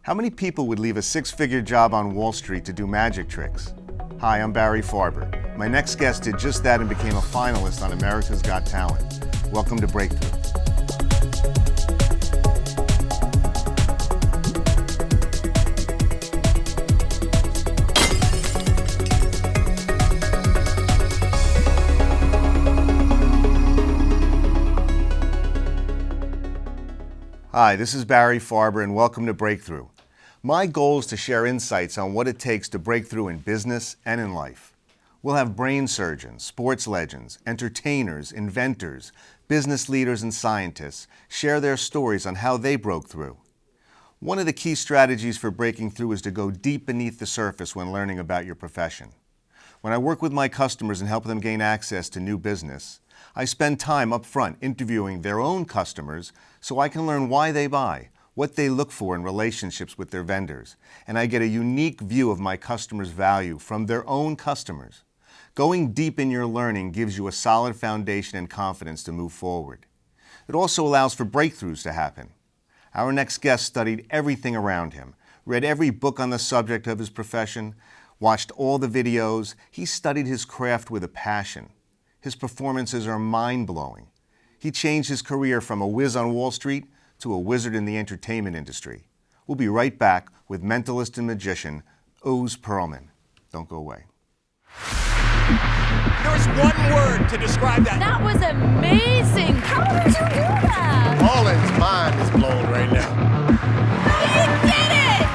How many people would leave a six-figure job on Wall Street to do magic tricks? Hi, I'm Barry Farber. My next guest did just that and became a finalist on America's Got Talent. Welcome to Breakthrough. Hi, this is Barry Farber and welcome to Breakthrough. My goal is to share insights on what it takes to break through in business and in life. We'll have brain surgeons, sports legends, entertainers, inventors, business leaders, and scientists share their stories on how they broke through. One of the key strategies for breaking through is to go deep beneath the surface when learning about your profession. When I work with my customers and help them gain access to new business, I spend time up front interviewing their own customers so I can learn why they buy, what they look for in relationships with their vendors, and I get a unique view of my customers' value from their own customers. Going deep in your learning gives you a solid foundation and confidence to move forward. It also allows for breakthroughs to happen. Our next guest studied everything around him, read every book on the subject of his profession, watched all the videos. He studied his craft with a passion. His performances are mind-blowing. He changed his career from a whiz on Wall Street to a wizard in the entertainment industry. We'll be right back with mentalist and magician, Oz Pearlman. Don't go away. There's one word to describe that. That was amazing. How did you do that? Paul's mind is blown right now. You did it!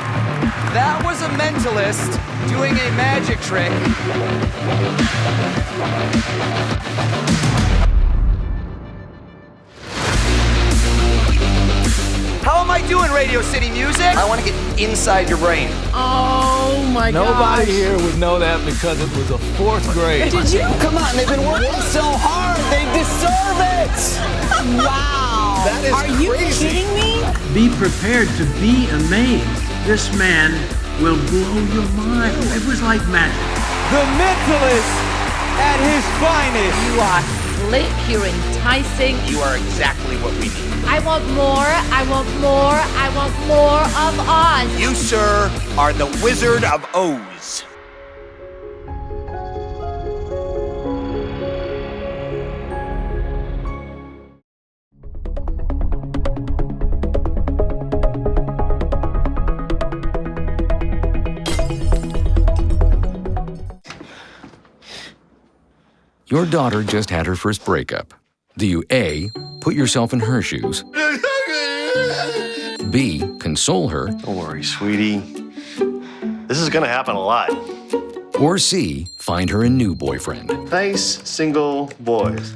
That was a mentalist doing a magic trick. How am I doing, Radio City Music? I want to get inside your brain. Oh my God. Nobody here would know that because it was a fourth grade. Did you? Come on, they've been working so hard. They deserve it. Wow. That is Are you crazy. kidding me? Be prepared to be amazed. This man will blow your mind. It was like magic. The mentalist at his finest. You are slick, you're enticing. You are exactly what we need. I want more, I want more, I want more of Oz. You, sir, are the Wizard of Oz. Your daughter just had her first breakup. Do you A, put yourself in her shoes? B, console her? Don't worry, sweetie. This is gonna happen a lot. Or C, find her a new boyfriend? Nice, single boys.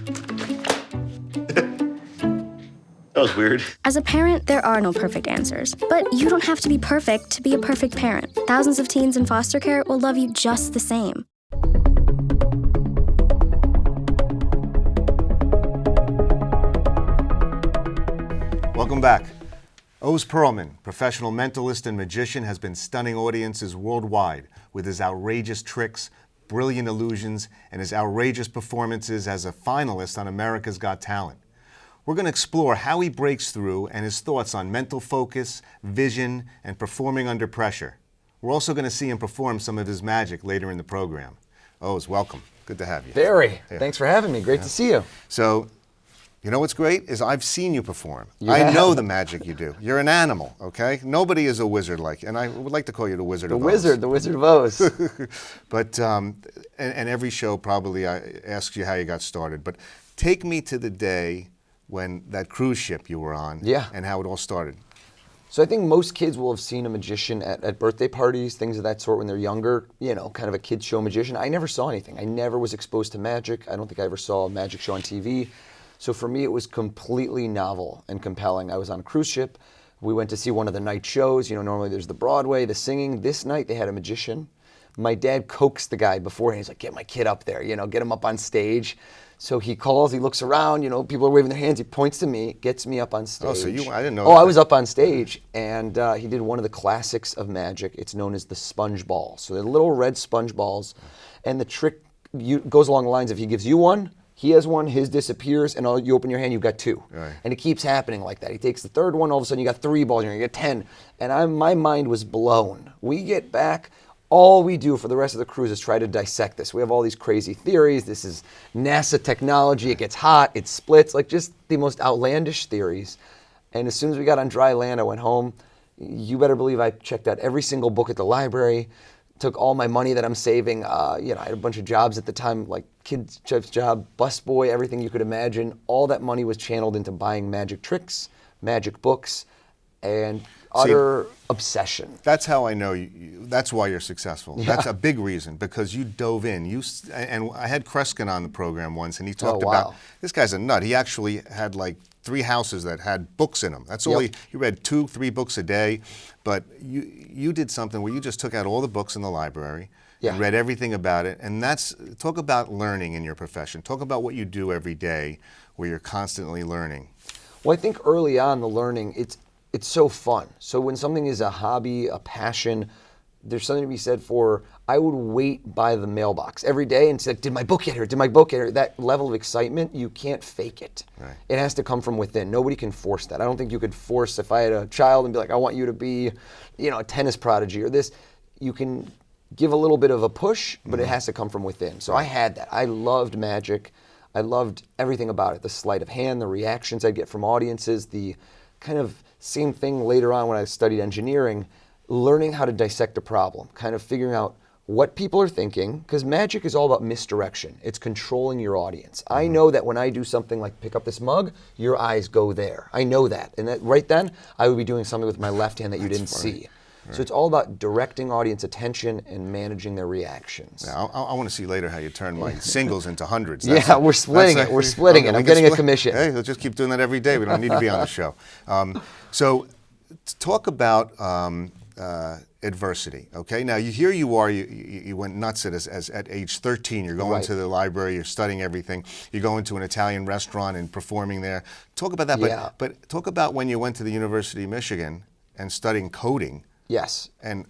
That was weird. As a parent, there are no perfect answers. But you don't have to be perfect to be a perfect parent. Thousands of teens in foster care will love you just the same. Welcome back. Oz Pearlman, professional mentalist and magician, has been stunning audiences worldwide with his outrageous tricks, brilliant illusions, and his outrageous performances as a finalist on America's Got Talent. We're going to explore how he breaks through and his thoughts on mental focus, vision, and performing under pressure. We're also going to see him perform some of his magic later in the program. Oz, welcome. Good to have you. Barry, Yeah. thanks for having me. Great to see you. So, you know what's great is I've seen you perform. You I have. know the magic you do. You're an animal, okay? Nobody is a wizard like you, and I would like to call you the Wizard of Oz. The Wizard of Oz. But, and every show probably asks you how you got started, but take me to the day when that cruise ship you were on and how it all started. So I think most kids will have seen a magician at birthday parties, things of that sort when they're younger, you know, kind of a kids show magician. I never saw anything. I never was exposed to magic. I don't think I ever saw a magic show on TV. So for me, it was completely novel and compelling. I was on a cruise ship. We went to see one of the night shows. You know, normally there's the Broadway, the singing. This night they had a magician. My dad coaxed the guy beforehand. He's like, get my kid up there, you know, get him up on stage. So he calls, he looks around, you know, people are waving their hands. He points to me, gets me up on stage. Oh, so I didn't know. Oh, I was up on stage, and he did one of the classics of magic. It's known as the sponge ball. So they're little red sponge balls, and the trick goes along the lines of he gives you one, He has one, his disappears, and you open your hand, you've got 2. Right. And it keeps happening like that. He takes the third one, all of a sudden you got 3 balls, you get 10. And my mind was blown. We get back, all we do for the rest of the cruise is try to dissect this. We have all these crazy theories. This is NASA technology. It gets hot, it splits, like just the most outlandish theories. And as soon as we got on dry land, I went home. You better believe I checked out every single book at the library, took all my money that I'm saving. I had a bunch of jobs at the time, like kid's job, busboy, everything you could imagine. All that money was channeled into buying magic tricks, magic books, and utter obsession. That's how I know you. That's why you're successful. Yeah. That's a big reason, because you dove in. And I had Kreskin on the program once, and he talked about, this guy's a nut. He actually had like 3 houses that had books in them. That's all he read 2-3 books a day. But you did something where you just took out all the books in the library and read everything about it. And talk about learning in your profession. Talk about what you do every day where you're constantly learning. Well, I think early on the learning, it's so fun. So when something is a hobby, a passion, there's something to be said for, I would wait by the mailbox every day and say, did my book get here? Did my book get here? That level of excitement, you can't fake it. Right. It has to come from within. Nobody can force that. I don't think you could force, if I had a child and be like, I want you to be, a tennis prodigy or this. You can give a little bit of a push, but it has to come from within. So I had that. I loved magic. I loved everything about it. The sleight of hand, the reactions I'd get from audiences, the kind of same thing later on when I studied engineering, learning how to dissect a problem, kind of figuring out what people are thinking, because magic is all about misdirection. It's controlling your audience. I know that when I do something like pick up this mug, your eyes go there. I know that. And that right then, I would be doing something with my left hand that you didn't see. Right. So it's all about directing audience attention and managing their reactions. Yeah, I want to see later how you turn my singles into hundreds. We're splitting it. We're splitting it. I'm getting a commission. Hey, let's just keep doing that every day. We don't need to be on the show. So talk about adversity, okay? Now, here you are, you went nuts at age 13. You're going to the library, you're studying everything. You're going to an Italian restaurant and performing there. Talk about that, but talk about when you went to the University of Michigan and studying coding. Yes. And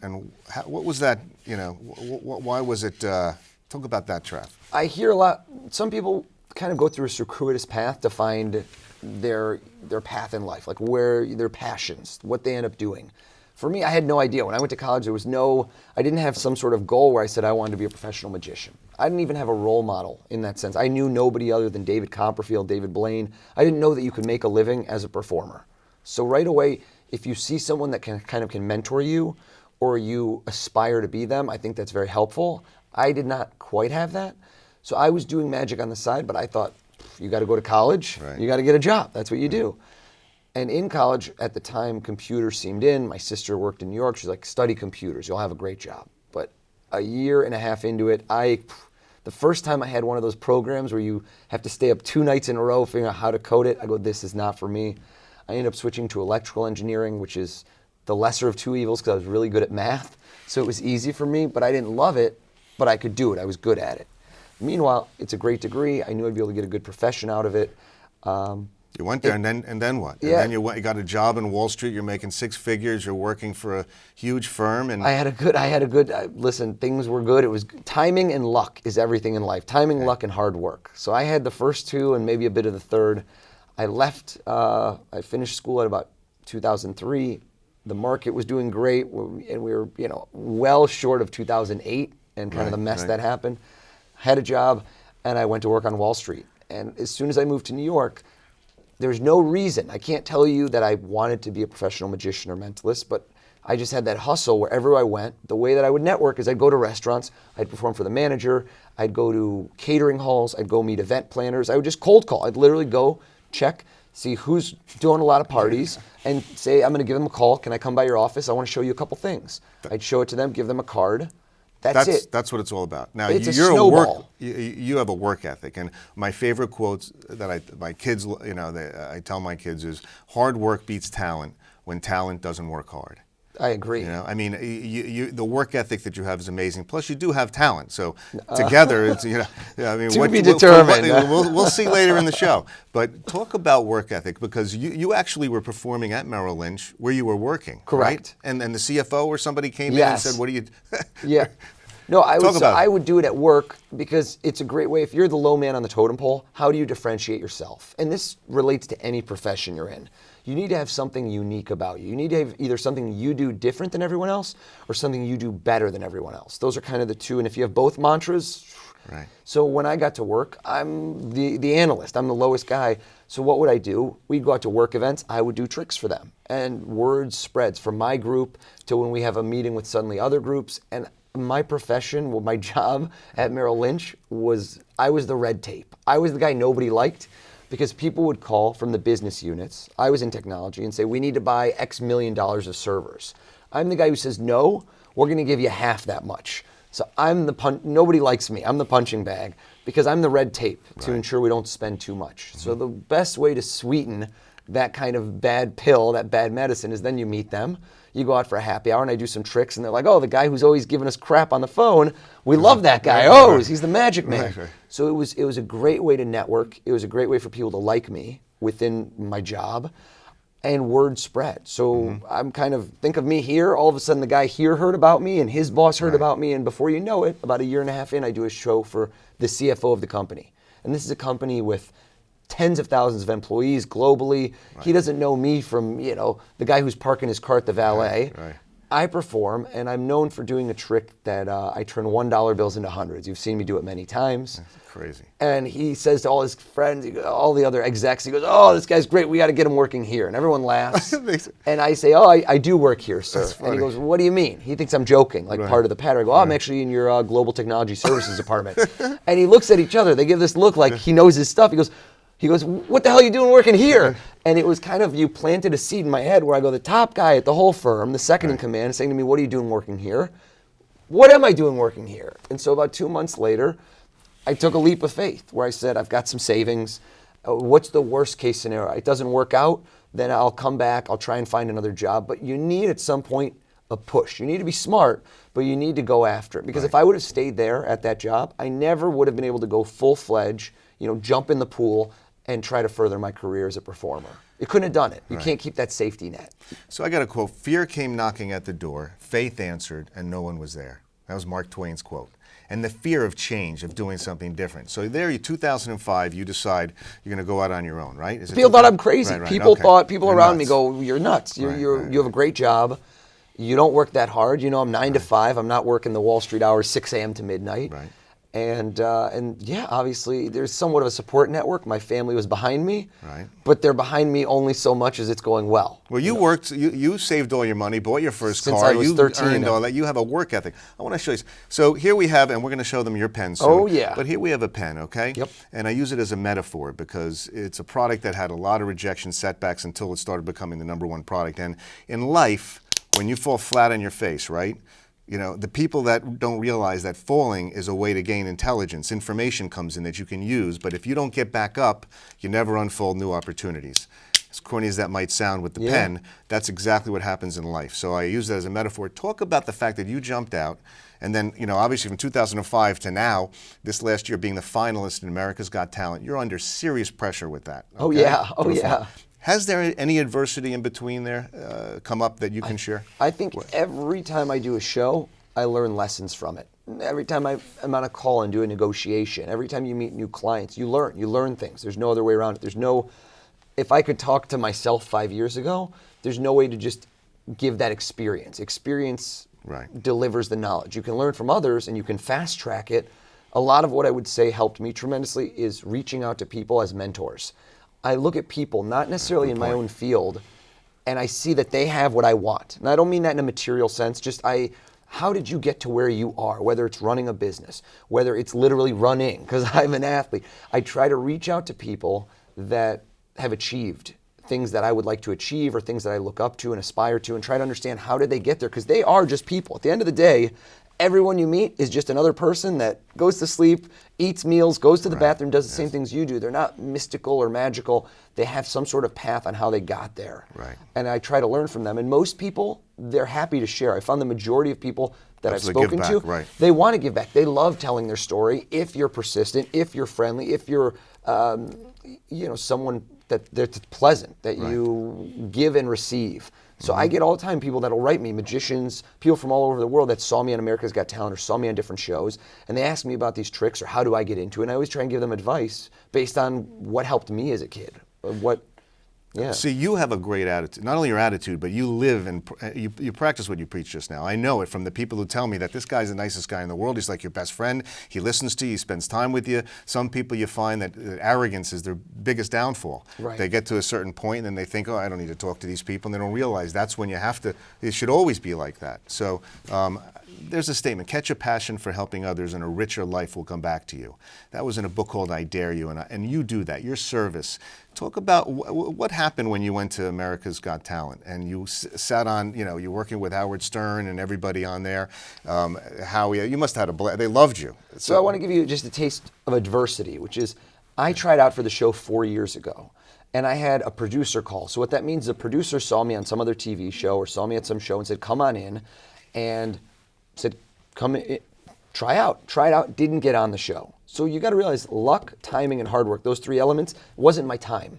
what was that, why was it, talk about that, Trav. I hear a lot, some people kind of go through a circuitous path to find their path in life, like where their passions, what they end up doing. For me, I had no idea. When I went to college, I didn't have some sort of goal where I said I wanted to be a professional magician. I didn't even have a role model in that sense. I knew nobody other than David Copperfield, David Blaine. I didn't know that you could make a living as a performer. So right away, if you see someone that can mentor you, or you aspire to be them, I think that's very helpful. I did not quite have that. So I was doing magic on the side, but I thought, you got to go to college, you got to get a job. That's what you do. And in college, at the time, computers seemed in. My sister worked in New York. She's like, study computers. You'll have a great job. But a year and a half into it, the first time I had one of those programs where you have to stay up 2 nights in a row figuring out how to code it, I go, this is not for me. I ended up switching to electrical engineering, which is the lesser of 2 evils because I was really good at math. So it was easy for me, but I didn't love it, but I could do it. I was good at it. Meanwhile, it's a great degree. I knew I'd be able to get a good profession out of it. You went there, and then what? And then you got a job in Wall Street. You're making 6 figures. You're working for a huge firm, and I had a good. Listen, things were good. It was timing and luck is everything in life. Timing, luck, and hard work. So I had the first 2 and maybe a bit of the third. I left. I finished school at about 2003. The market was doing great, and we were, well short of 2008 and kind of the mess that happened. Had a job, and I went to work on Wall Street. And as soon as I moved to New York, there's no reason. I can't tell you that I wanted to be a professional magician or mentalist, but I just had that hustle wherever I went. The way that I would network is I'd go to restaurants, I'd perform for the manager, I'd go to catering halls, I'd go meet event planners. I would just cold call. I'd literally go check, see who's doing a lot of parties, and say, I'm going to give them a call. Can I come by your office? I want to show you a couple things. I'd show it to them, give them a card. That's it. That's what it's all about. Now, it's you're a snowball. You have a work ethic, and my favorite quotes that my kids, I tell my kids is, hard work beats talent when talent doesn't work hard. I agree. The work ethic that you have is amazing. Plus, you do have talent. So together, it's to be determined. We'll see later in the show. But talk about work ethic, because you actually were performing at Merrill Lynch where you were working. Correct. Right? And the CFO or somebody came in and said, "What do you?" No, I would do it at work because it's a great way. If you're the low man on the totem pole, how do you differentiate yourself? And this relates to any profession you're in. You need to have something unique about you. You need to have either something you do different than everyone else or something you do better than everyone else. Those are kind of the two. And if you have both mantras, right. So when I got to work, I'm the analyst. I'm the lowest guy. So what would I do? We'd go out to work events. I would do tricks for them. And word spreads from my group to when we have a meeting with suddenly other groups. And my profession, well, my job at Merrill Lynch I was the red tape. I was the guy nobody liked because people would call from the business units. I was in technology and say, we need to buy X million dollars of servers. I'm the guy who says, no, we're going to give you half that much. So nobody likes me. I'm the punching bag because I'm the red tape to ensure we don't spend too much. So the best way to sweeten that kind of bad pill, that bad medicine, is then you meet them. You go out for a happy hour and I do some tricks and they're like, oh, the guy who's always giving us crap on the phone, we love that guy. Oz, he's the magic man. Right. So it was a great way to network. It was a great way for people to like me within my job. And word spread. So I'm think of me here, all of a sudden the guy here heard about me and his boss heard about me, and before you know it, about a year and a half in, I do a show for the CFO of the company. And this is a company with tens of thousands of employees globally. Right. He doesn't know me from, the guy who's parking his car at the valet. Right. I perform, and I'm known for doing a trick that I turn $1 bills into hundreds. You've seen me do it many times. That's crazy. And he says to all his friends, all the other execs, he goes, oh, this guy's great. We got to get him working here. And everyone laughs. And I say, oh, I do work here, sir. And he goes, well, what do you mean? He thinks I'm joking, like part of the pattern. I go, oh, I'm actually in your global technology services department. And he looks at each other. They give this look like he knows his stuff. He goes, what the hell are you doing working here? And it was you planted a seed in my head where I go, the top guy at the whole firm, the second in command, saying to me, what are you doing working here? What am I doing working here? And so about 2 months later, I took a leap of faith where I said, I've got some savings. What's the worst case scenario? It doesn't work out, then I'll come back, I'll try and find another job. But you need at some point a push. You need to be smart, but you need to go after it. Because if I would have stayed there at that job, I never would have been able to go full-fledged, jump in the pool, and try to further my career as a performer. You couldn't have done it. You can't keep that safety net. So I got a quote, fear came knocking at the door, faith answered, and no one was there. That was Mark Twain's quote. And the fear of change, of doing something different. So there, 2005, you decide you're going to go out on your own, right? People thought I'm crazy. Right, people You're around nuts. me go, you're nuts. You have a great job. You don't work that hard. I'm 9 to 5. I'm not working the Wall Street hours, 6 a.m. to midnight. Right. And obviously there's somewhat of a support network. My family was behind me, right? But they're behind me only so much as it's going well. Well, you worked, you saved all your money, bought your first Since car. I was 13. You earned all that. You have a work ethic. I want to show you. So here we have, and we're going to show them your pen soon. Oh, yeah. But here we have a pen, okay? Yep. And I use it as a metaphor because it's a product that had a lot of rejection, setbacks until it started becoming the #1 product. And in life, when you fall flat on your face, right? The people that don't realize that falling is a way to gain intelligence. Information comes in that you can use, but if you don't get back up, you never unfold new opportunities. As corny as that might sound with the pen, that's exactly what happens in life. So I use that as a metaphor. Talk about the fact that you jumped out, and then, obviously from 2005 to now, this last year being the finalist in America's Got Talent, you're under serious pressure with that. Okay? Oh yeah. Has there any adversity in between there come up that you can share? I think every time I do a show, I learn lessons from it. Every time I'm on a call and do a negotiation, every time you meet new clients, you learn things. There's no other way around it. If I could talk to myself 5 years ago, there's no way to just give that experience. Experience delivers the knowledge. You can learn from others and you can fast track it. A lot of what I would say helped me tremendously is reaching out to people as mentors. I look at people, not necessarily in my own field, and I see that they have what I want. And I don't mean that in a material sense, how did you get to where you are, whether it's running a business, whether it's literally running, because I'm an athlete. I try to reach out to people that have achieved things that I would like to achieve or things that I look up to and aspire to and try to understand how did they get there, because they are just people. At the end of the day, everyone you meet is just another person that goes to sleep, eats meals, goes to the bathroom, does the same things you do. They're not mystical or magical. They have some sort of path on how they got there. Right. And I try to learn from them. And most people, they're happy to share. I found the majority of people that I've spoken to, they want to give back. They love telling their story if you're persistent, if you're friendly, if you're someone that's pleasant, that you give and receive. So I get all the time people that'll write me, magicians, people from all over the world that saw me on America's Got Talent or saw me on different shows, and they ask me about these tricks or how do I get into it. And I always try and give them advice based on what helped me as a kid. Yeah. See, you have a great attitude. Not only your attitude, but you live and you practice what you preach just now. I know it from the people who tell me that this guy's the nicest guy in the world. He's like your best friend. He listens to you. He spends time with you. Some people you find that arrogance is their biggest downfall. Right. They get to a certain point and then they think, oh, I don't need to talk to these people. And they don't realize that's when you have to. It should always be like that. So there's a statement, catch a passion for helping others and a richer life will come back to you. That was in a book called I Dare You, and you do that, your service. Talk about what happened when you went to America's Got Talent and you sat on, you're working with Howard Stern and everybody on there. Howie, you must have had a blast. They loved you. So I want to give you just a taste of adversity, which is I tried out for the show 4 years ago. And I had a producer call. So what that means, the producer saw me on some other TV show or saw me at some show and said, come on in, and said, come in, try out, didn't get on the show. So you got to realize luck, timing, and hard work, those three elements, wasn't my time.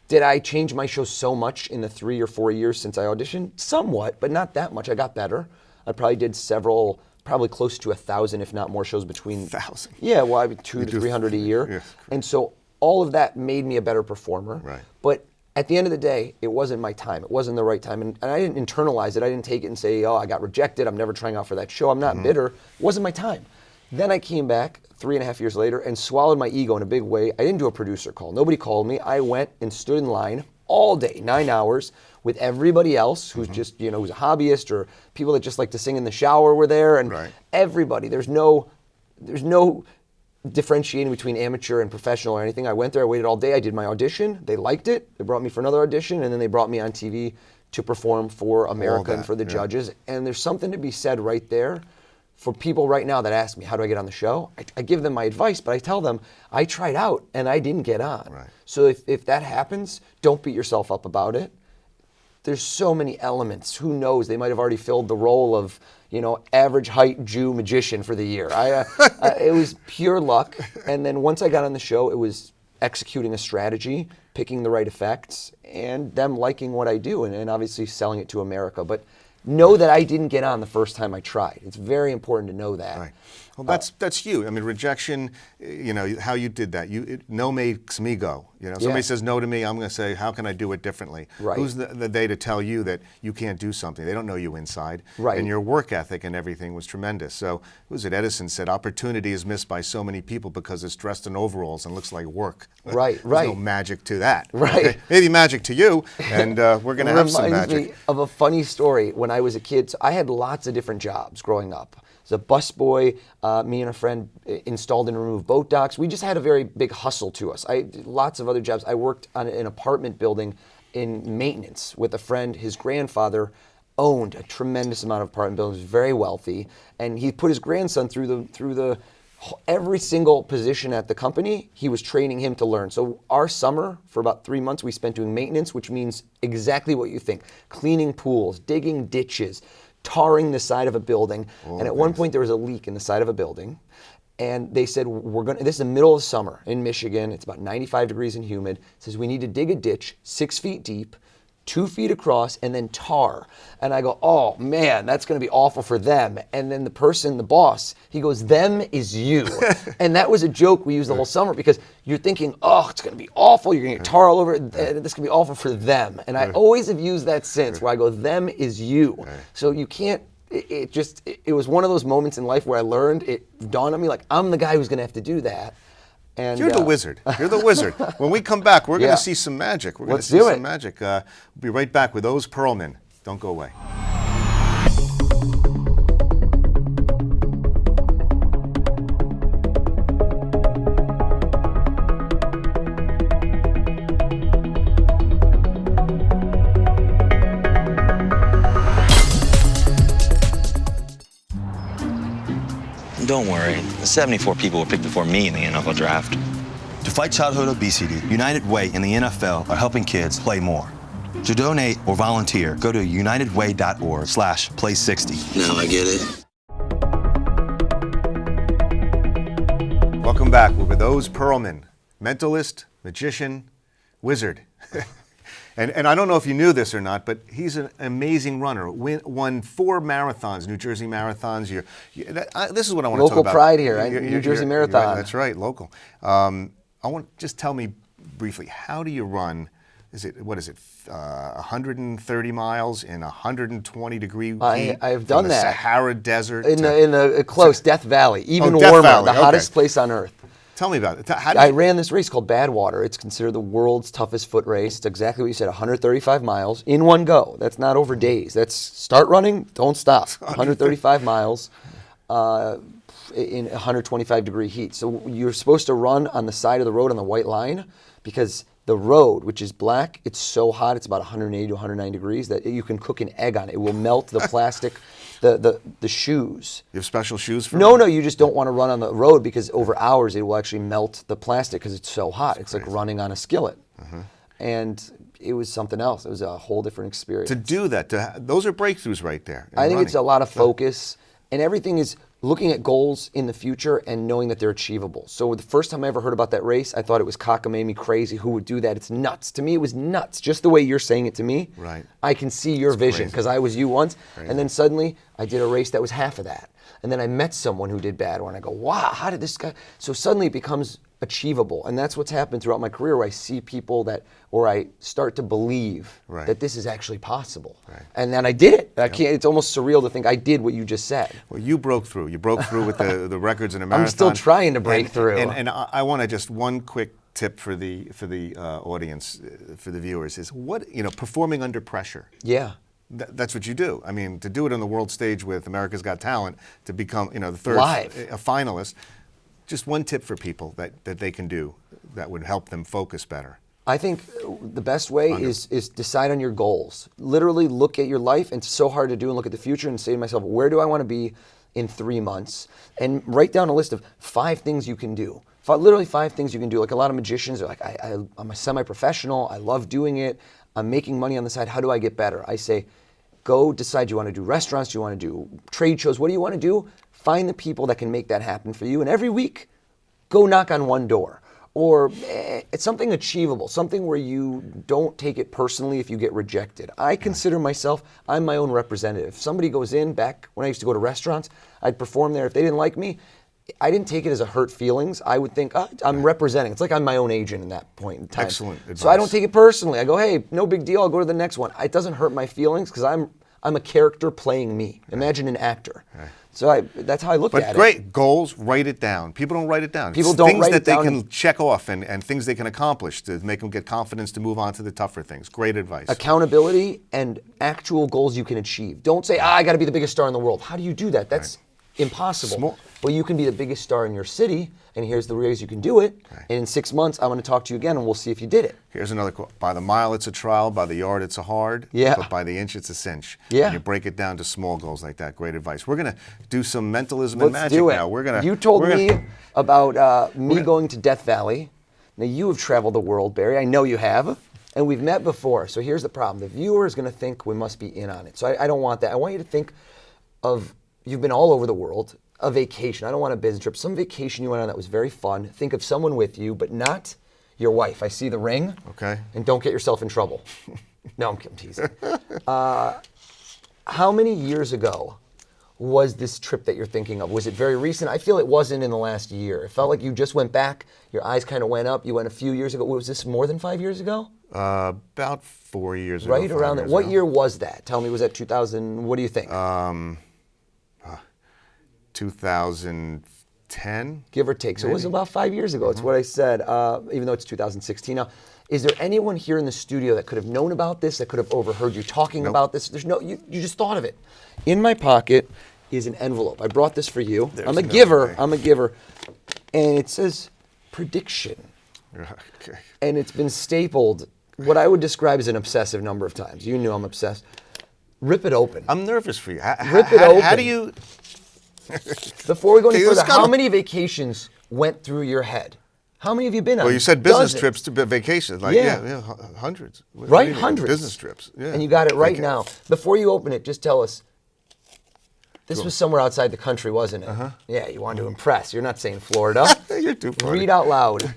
Did I change my show so much in the 3 or 4 years since I auditioned? Somewhat, but not that much. I got better. I probably did several, probably close to 1,000, if not more shows between. 1,000? Yeah, well, I mean, 200 to 300 a year. Yeah. And so all of that made me a better performer. Right. But at the end of the day, it wasn't my time. It wasn't the right time. And I didn't internalize it. I didn't take it and say, oh, I got rejected. I'm never trying out for that show. I'm not bitter. It wasn't my time. Then I came back 3.5 years later and swallowed my ego in a big way. I didn't do a producer call. Nobody called me. I went and stood in line all day, 9 hours, with everybody else who's just, who's a hobbyist or people that just like to sing in the shower were there. And everybody, there's no differentiating between amateur and professional or anything. I went there, I waited all day, I did my audition, they liked it, they brought me for another audition, and then they brought me on TV to perform for America and for the judges. And there's something to be said right there for people right now that ask me, how do I get on the show? I give them my advice, but I tell them, I tried out and I didn't get on. Right. So if that happens, don't beat yourself up about it. There's so many elements. Who knows? They might have already filled the role of, average height Jew magician for the year. It was pure luck. And then once I got on the show, it was executing a strategy, picking the right effects, and them liking what I do, and obviously selling it to America. But know that I didn't get on the first time I tried. It's very important to know that. Right. Well, that's you. I mean, rejection, how you did that. No makes me go. Somebody says no to me, I'm going to say, how can I do it differently? Right. Who's the they to tell you that you can't do something? They don't know you inside. Right. And your work ethic and everything was tremendous. So, who was it? Edison said, opportunity is missed by so many people because it's dressed in overalls and looks like work. Right, There's no magic to that. Right. Okay? Maybe magic to you, and we're going to have some magic. Reminds me of a funny story. When I was a kid, so I had lots of different jobs growing up. As a busboy, me and a friend installed and removed boat docks. We just had a very big hustle to us. I did lots of other jobs. I worked on an apartment building in maintenance with a friend. His grandfather owned a tremendous amount of apartment buildings, very wealthy, and he put his grandson through the every single position at the company. He was training him to learn. So our summer, for about 3 months, we spent doing maintenance, which means exactly what you think: cleaning pools, digging ditches, tarring the side of a building. And at one point there was a leak in the side of a building, and they said, this is the middle of summer in Michigan, it's about 95 degrees and humid. It says we need to dig a ditch 6 feet deep, 2 feet across, and then tar. And I go, oh man, that's gonna be awful for them. And then the boss, he goes, them is you. And that was a joke we used the whole summer, because you're thinking, oh, it's gonna be awful, you're gonna get tar all over it, this gonna be awful for them. And I always have used that since, where I go, them is you. So you can't, it was one of those moments in life where I learned, it dawned on me, like, I'm the guy who's gonna have to do that. And, you're the wizard. You're the wizard. When we come back, we're going to see some magic. We're going to see some magic. We'll be right back with Oz Pearlman. Don't go away. Don't worry, the 74 people were picked before me in the NFL draft. To fight childhood obesity, United Way and the NFL are helping kids play more. To donate or volunteer, go to unitedway.org/play60. Now I get it. Welcome back. We're with Oz Pearlman, mentalist, magician, wizard. And I don't know if you knew this or not, but he's an amazing runner. Won 4 marathons, New Jersey marathons. This is what I want to talk Local about. pride here, New Jersey Marathon. Right, that's right, local. I want just tell me briefly, how do you run? What is it? 130 miles in 120-degree heat. I have done that. Sahara Desert. In the close Death Valley, even Death warmer, Valley, the okay. hottest place on earth. Tell me about it. I ran this race called Badwater. It's considered the world's toughest foot race. It's exactly what you said, 135 miles in one go. That's not over days. That's start running, don't stop. 135 miles in 125-degree heat. So you're supposed to run on the side of the road on the white line because the road, which is black, it's so hot, it's about 180 to 109 degrees that you can cook an egg on it. It will melt the plastic, the shoes. You have special shoes for No, you just don't want to run on the road because over hours it will actually melt the plastic because it's so hot. It's like running on a skillet. And it was something else. It was a whole different experience. To do that, those are breakthroughs right there. I think it's a lot of focus, and everything is looking at goals in the future and knowing that they're achievable. So the first time I ever heard about that race, I thought it was cockamamie crazy. Who would do that? It's nuts. To me, it was nuts. Just the way you're saying it to me, right. I can see your vision because I was you once. Crazy. And then suddenly I did a race that was half of that. And then I met someone who did bad one. I go, wow, how did this guy? So suddenly it becomes achievable. And that's what's happened throughout my career where I see people or I start to believe that this is actually possible. Right. And then I did it. It's almost surreal to think I did what you just said. Well, you broke through. You broke through with the records in a marathon. I'm still trying to break through. And I want to just one quick tip for the audience, for the viewers, is performing under pressure. Yeah. That's what you do. I mean, to do it on the world stage with America's Got Talent, to become the third a finalist. Just one tip for people that they can do that would help them focus better. I think the best way is decide on your goals. Literally look at your life, and it's so hard to do, and look at the future and say to myself, where do I want to be in 3 months? And write down a list of 5 things you can do. Literally 5 things you can do. Like a lot of magicians are like, I'm a semi-professional, I love doing it, I'm making money on the side, how do I get better? I say, go decide you want to do restaurants, you want to do trade shows, what do you want to do? Find the people that can make that happen for you, and every week, go knock on one door. Or it's something achievable, something where you don't take it personally if you get rejected. I consider myself, I'm my own representative. If somebody goes in, back when I used to go to restaurants, I'd perform there. If they didn't like me, I didn't take it as a hurt feelings. I would think, I'm representing. It's like I'm my own agent in that point in time. Excellent advice. So I don't take it personally. I go, hey, no big deal, I'll go to the next one. It doesn't hurt my feelings because I'm a character playing me. Imagine an actor. Right. So that's how I look at it. But great, goals, write it down. People don't write it down. People don't write it down. Things that they can check off and things they can accomplish to make them get confidence to move on to the tougher things. Great advice. Accountability and actual goals you can achieve. Don't say, I got to be the biggest star in the world. How do you do that? That's impossible. But you can be the biggest star in your city, and here's the ways you can do it. Right. And in 6 months, I'm going to talk to you again, and we'll see if you did it. Here's another quote. By the mile, it's a trial. By the yard, it's a hard. Yeah. But by the inch, it's a cinch. Yeah. And you break it down to small goals like that. Great advice. We're going to do some mentalism Let's and magic do it. now. You told me about me going to Death Valley. Now, you have traveled the world, Barry. I know you have. And we've met before. So here's the problem. The viewer is going to think we must be in on it. So I don't want that. I want you to think of, you've been all over the world. A vacation. I don't want a business trip. Some vacation you went on that was very fun. Think of someone with you, but not your wife. I see the ring. Okay. And don't get yourself in trouble. No, I'm teasing. How many years ago was this trip that you're thinking of? Was it very recent? I feel it wasn't in the last year. It felt like you just went back. Your eyes kind of went up. You went a few years ago. Was this more than 5 years ago? About 4 years ago. Right around that. What year was that? Tell me, was that 2000? What do you think? 2010, give or take. So maybe. It was about 5 years ago. It's what I said, even though it's 2016 now. Is there anyone here in the studio that could have known about this, that could have overheard you talking about this? There's no, you just thought of it. In my pocket is an envelope. I brought this for you. I'm a giver. I'm a giver. And it says prediction. Okay. And it's been stapled, what I would describe as an obsessive number of times. You know I'm obsessed. Rip it open. I'm nervous for you. Rip it open. How do you... Before we go any further, how many vacations went through your head? How many have you been on? Well, you said business trips to vacations. Like, yeah, hundreds. Right, hundreds. Business trips. Yeah. And you got it right now. Before you open it, just tell us, this was somewhere outside the country, wasn't it? Uh-huh. Yeah, you wanted to impress. You're not saying Florida. You're too funny. Read out loud.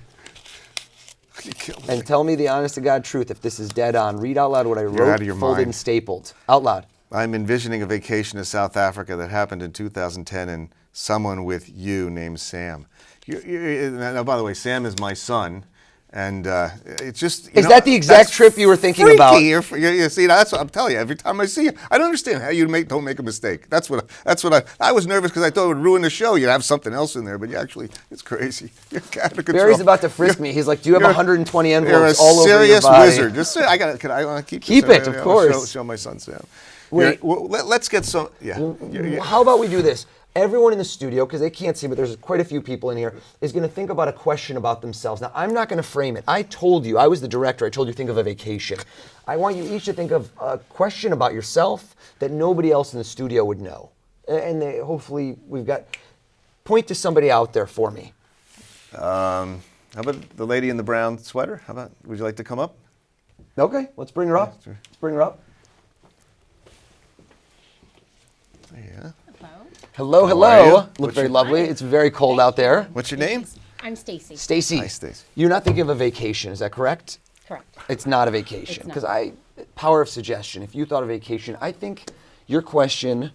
You killed me. And tell me the honest to God truth if this is dead on. Read out loud what I You're wrote, out of your folded, mind. and stapled. Out loud. I'm envisioning a vacation to South Africa that happened in 2010 and someone with you named Sam. Now, by the way, Sam is my son. And it's just... Is that the exact trip you were thinking freaky. about? You see, that's what I'm telling you. Every time I see you, I don't understand how you don't make a mistake. That's what I was nervous because I thought it would ruin the show. You'd have something else in there, but you actually, it's crazy. You're out of control. Barry's about to frisk me. He's like, do you have 120 You're a envelopes all over your body? serious wizard. Just I want to keep Keep this, it, of course. Show my son Sam. Wait. Well, let's get some... Yeah. How about we do this? Everyone in the studio, because they can't see, but there's quite a few people in here, is going to think about a question about themselves. Now, I'm not going to frame it. I told you, I was the director, I told you think of a vacation. I want you each to think of a question about yourself that nobody else in the studio would know. And hopefully point to somebody out there for me. How about the lady in the brown sweater? Would you like to come up? Okay, let's bring her up. Let's bring her up. Yeah. Hello, How are you? hello. Look very lovely. It's very cold out there. What's your name? I'm Stacy. Stacy. Hi, Stacy. You're not thinking of a vacation, is that correct? Correct. It's not a vacation. It's Because power of suggestion. If you thought of vacation, I think your question,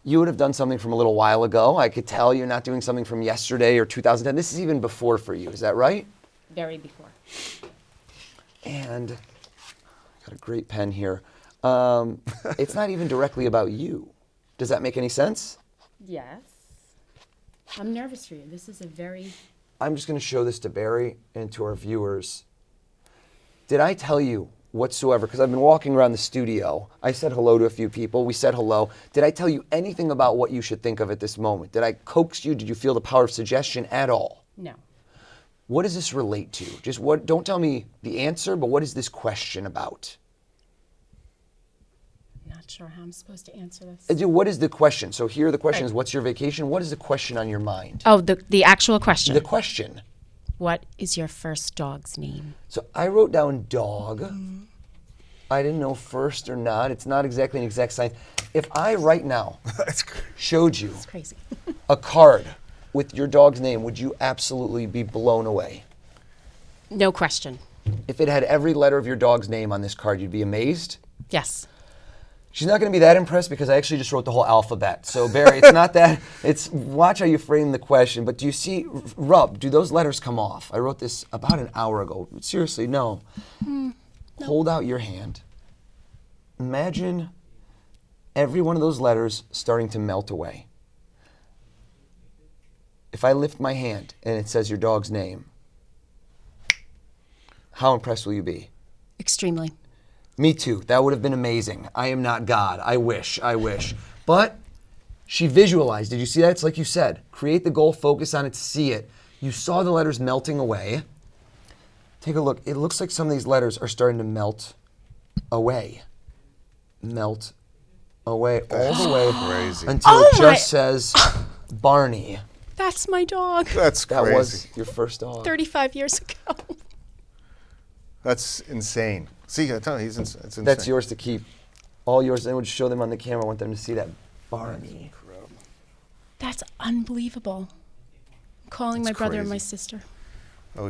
you would have done something from a little while ago. I could tell you're not doing something from yesterday or 2010. This is even before for you. Is that right? Very before. And I got a great pen here. It's not even directly about you. Does that make any sense? Yes. I'm nervous for you. This is a very... I'm just going to show this to Barry and to our viewers. Did I tell you whatsoever, because I've been walking around the studio, I said hello to a few people, we said hello. Did I tell you anything about what you should think of at this moment? Did I coax you? Did you feel the power of suggestion at all? No. What does this relate to? Don't tell me the answer, but what is this question about? Not sure how I'm supposed to answer this. What is the question? So here the question is, what's your vacation? What is the question on your mind? Oh, the actual question. The question. What is your first dog's name? So I wrote down dog. I didn't know first or not. It's not exactly an exact science. If I right now showed you It's crazy. a card with your dog's name, would you absolutely be blown away? No question. If it had every letter of your dog's name on this card, you'd be amazed? Yes. She's not going to be that impressed because I actually just wrote the whole alphabet. So Barry, it's not that. It's watch how you frame the question. But do you see, rub, do those letters come off? I wrote this about an hour ago. Seriously, no. No. Hold out your hand. Imagine every one of those letters starting to melt away. If I lift my hand and it says your dog's name, how impressed will you be? Extremely. Me too. That would have been amazing. I am not God. I wish. But she visualized. Did you see that? It's like you said. Create the goal, focus on it, see it. You saw the letters melting away. Take a look. It looks like some of these letters are starting to melt away. Melt away all the way crazy. until it just says Barney. That's my dog. That's That crazy. was your first dog. 35 years ago. That's insane. See, I tell you, it's insane. That's yours to keep. All yours. I would show them on the camera. I want them to see that. Barney. That's unbelievable. I'm calling That's my brother and crazy. my sister. Oh,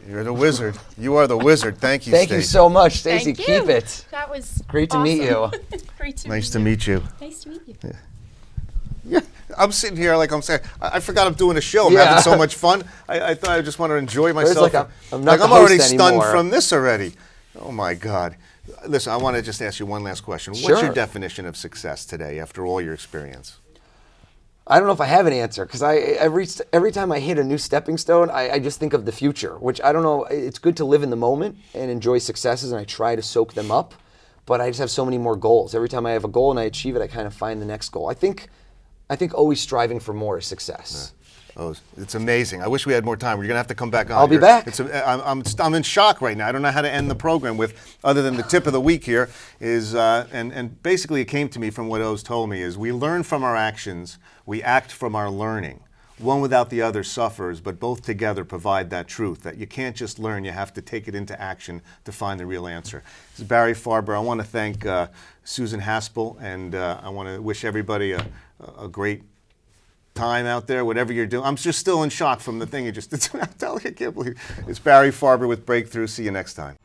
you're the wizard. You are the wizard. Thank you, Thank you Stacey. so much, Stacy. Thank you. Keep it. That was Great to meet you. awesome. Great to Nice meet to you. meet you. Nice to meet you. Yeah, I'm sitting here like I'm saying. I forgot I'm doing a show. I'm Yeah. having so much fun. I thought I just want to enjoy myself. like I'm not the I'm already host stunned anymore. from this already. Oh my God. Listen, I want to just ask you one last question. Sure. What's your definition of success today after all your experience? I don't know if I have an answer because every time I hit a new stepping stone, I just think of the future, which I don't know. It's good to live in the moment and enjoy successes, and I try to soak them up. But I just have so many more goals. Every time I have a goal and I achieve it, I kind of find the next goal. I think always striving for more is success. Oh, it's amazing. I wish we had more time. You're gonna have to come back on. I'll be back. I'm in shock right now. I don't know how to end the program with, other than the tip of the week here is, and basically it came to me from what Oz told me is we learn from our actions, we act from our learning. One without the other suffers, but both together provide that truth that you can't just learn, you have to take it into action to find the real answer. This is Barry Farber. I want to thank Susan Haspel, and I want to wish everybody a great time out there, whatever you're doing. I'm just still in shock from the thing you just did. I can't believe it. It's Barry Farber with Breakthrough. See you next time.